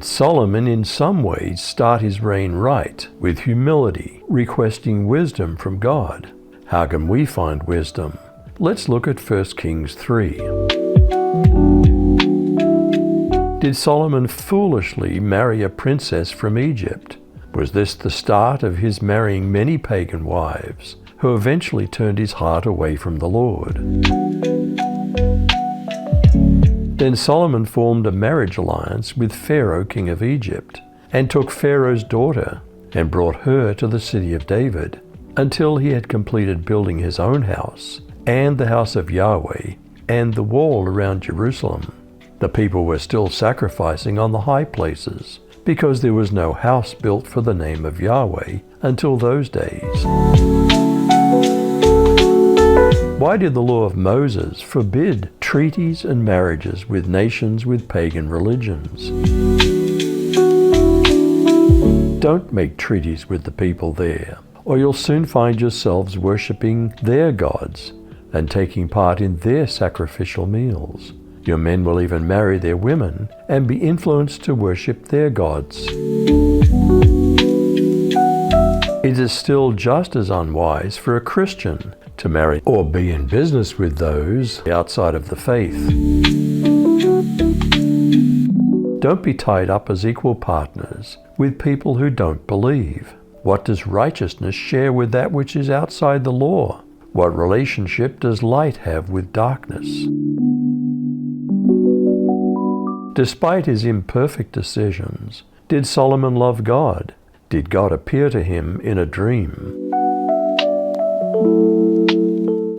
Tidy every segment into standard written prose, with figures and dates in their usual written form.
Did Solomon in some ways start his reign right, with humility, requesting wisdom from God? How can we find wisdom? Let's look at 1 Kings 3. Did Solomon foolishly marry a princess from Egypt? Was this the start of his marrying many pagan wives, who eventually turned his heart away from the Lord? Then Solomon formed a marriage alliance with Pharaoh, king of Egypt, and took Pharaoh's daughter and brought her to the city of David, until he had completed building his own house, and the house of Yahweh, and the wall around Jerusalem. The people were still sacrificing on the high places, because there was no house built for the name of Yahweh until those days. Why did the law of Moses forbid treaties and marriages with nations with pagan religions? Don't make treaties with the people there, or you'll soon find yourselves worshipping their gods and taking part in their sacrificial meals. Your men will even marry their women and be influenced to worship their gods. It is still just as unwise for a Christian to marry or be in business with those outside of the faith. Don't be tied up as equal partners with people who don't believe. What does righteousness share with that which is outside the law? What relationship does light have with darkness? Despite his imperfect decisions, did Solomon love God? Did God appear to him in a dream?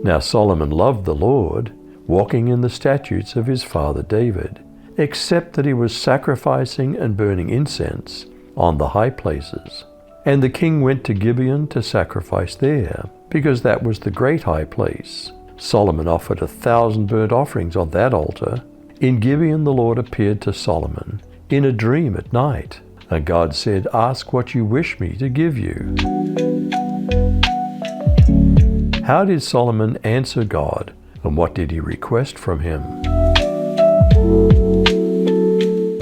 Now Solomon loved the Lord, walking in the statutes of his father David, except that he was sacrificing and burning incense on the high places. And the king went to Gibeon to sacrifice there, because that was the great high place. Solomon offered 1,000 burnt offerings on that altar. In Gibeon the Lord appeared to Solomon in a dream at night, and God said, "Ask what you wish me to give you." How did Solomon answer God, and what did he request from him?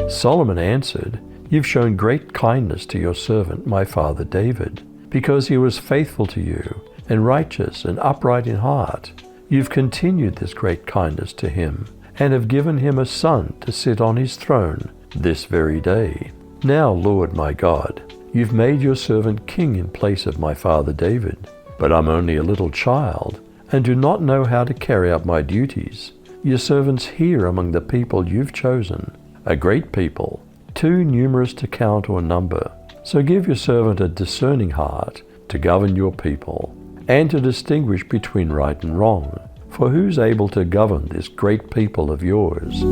Solomon answered, "You've shown great kindness to your servant, my father David, because he was faithful to you, and righteous and upright in heart. You've continued this great kindness to him, and have given him a son to sit on his throne this very day. Now, Lord my God, you've made your servant king in place of my father David, but I'm only a little child, and do not know how to carry out my duties. Your servant's here among the people you've chosen, a great people, too numerous to count or number. So give your servant a discerning heart to govern your people, and to distinguish between right and wrong. For who's able to govern this great people of yours?"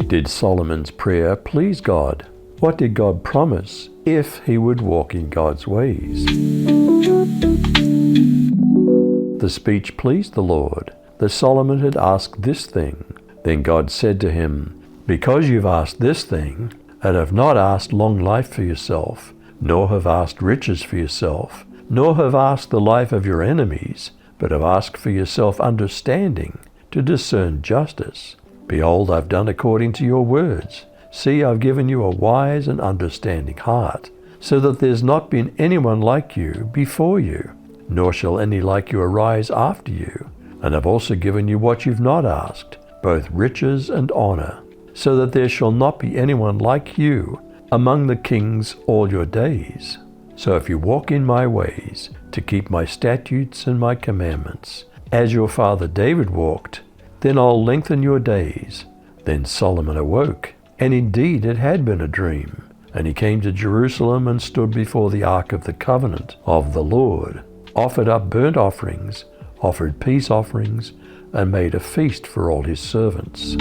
Did Solomon's prayer please God? What did God promise if he would walk in God's ways? The speech pleased the Lord, that Solomon had asked this thing. Then God said to him, "Because you've asked this thing, and have not asked long life for yourself, nor have asked riches for yourself, nor have asked the life of your enemies, but have asked for yourself understanding to discern justice. Behold, I've done according to your words. See, I've given you a wise and understanding heart, so that there's not been anyone like you before you, nor shall any like you arise after you. And I've also given you what you've not asked, both riches and honor, so that there shall not be anyone like you among the kings all your days. So if you walk in my ways, to keep my statutes and my commandments, as your father David walked, then I'll lengthen your days." Then Solomon awoke, and indeed it had been a dream. And he came to Jerusalem and stood before the ark of the covenant of the Lord, offered up burnt offerings, offered peace offerings, and made a feast for all his servants.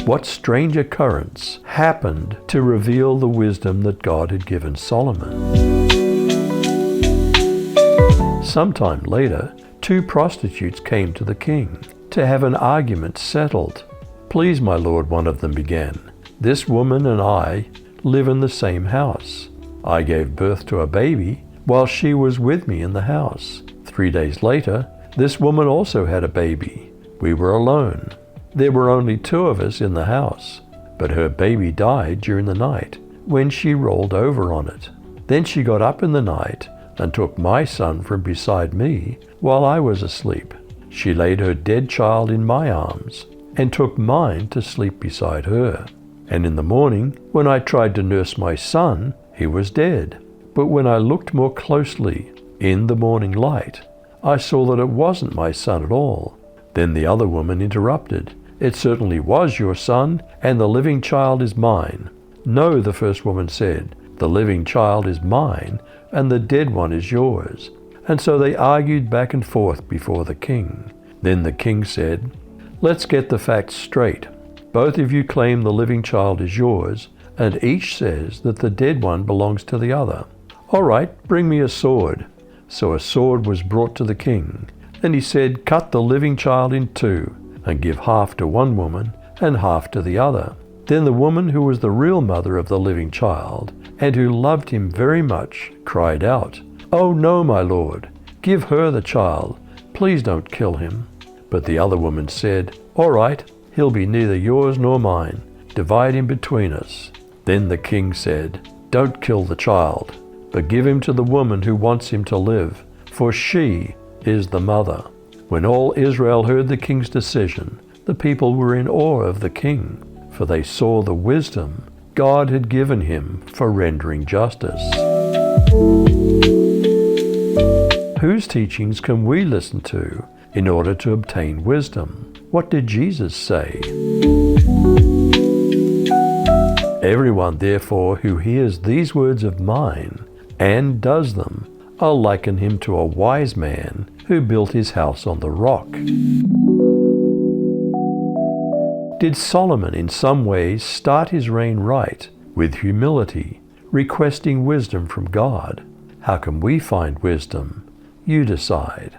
What strange occurrence happened to reveal the wisdom that God had given Solomon? Sometime later, 2 prostitutes came to the king to have an argument settled. "Please, my lord," one of them began, "this woman and I live in the same house. I gave birth to a baby while she was with me in the house. 3 days later, this woman also had a baby. We were alone. There were only 2 of us in the house, but her baby died during the night when she rolled over on it. Then she got up in the night and took my son from beside me while I was asleep. She laid her dead child in my arms and took mine to sleep beside her. And in the morning, when I tried to nurse my son, he was dead. But when I looked more closely in the morning light, I saw that it wasn't my son at all. Then the other woman interrupted. It certainly was your son, and the living child is mine. No, the first woman said, the living child is mine, and the dead one is yours. And so they argued back and forth before the king. Then the king said, let's get the facts straight. Both of you claim the living child is yours, and each says that the dead one belongs to the other. All right, bring me a sword. So a sword was brought to the king. Then he said, cut the living child in 2, and give half to one woman and half to the other. Then the woman who was the real mother of the living child, and who loved him very much, cried out, oh no, my lord, give her the child. Please don't kill him. But the other woman said, all right, he'll be neither yours nor mine. Divide him between us. Then the king said, don't kill the child, but give him to the woman who wants him to live, for she is the mother. When all Israel heard the king's decision, the people were in awe of the king, for they saw the wisdom God had given him for rendering justice. Whose teachings can we listen to in order to obtain wisdom? What did Jesus say? Everyone, therefore, who hears these words of mine and does them, I'll liken him to a wise man who built his house on the rock. Did Solomon in some ways start his reign right, with humility, requesting wisdom from God? How can we find wisdom? You decide.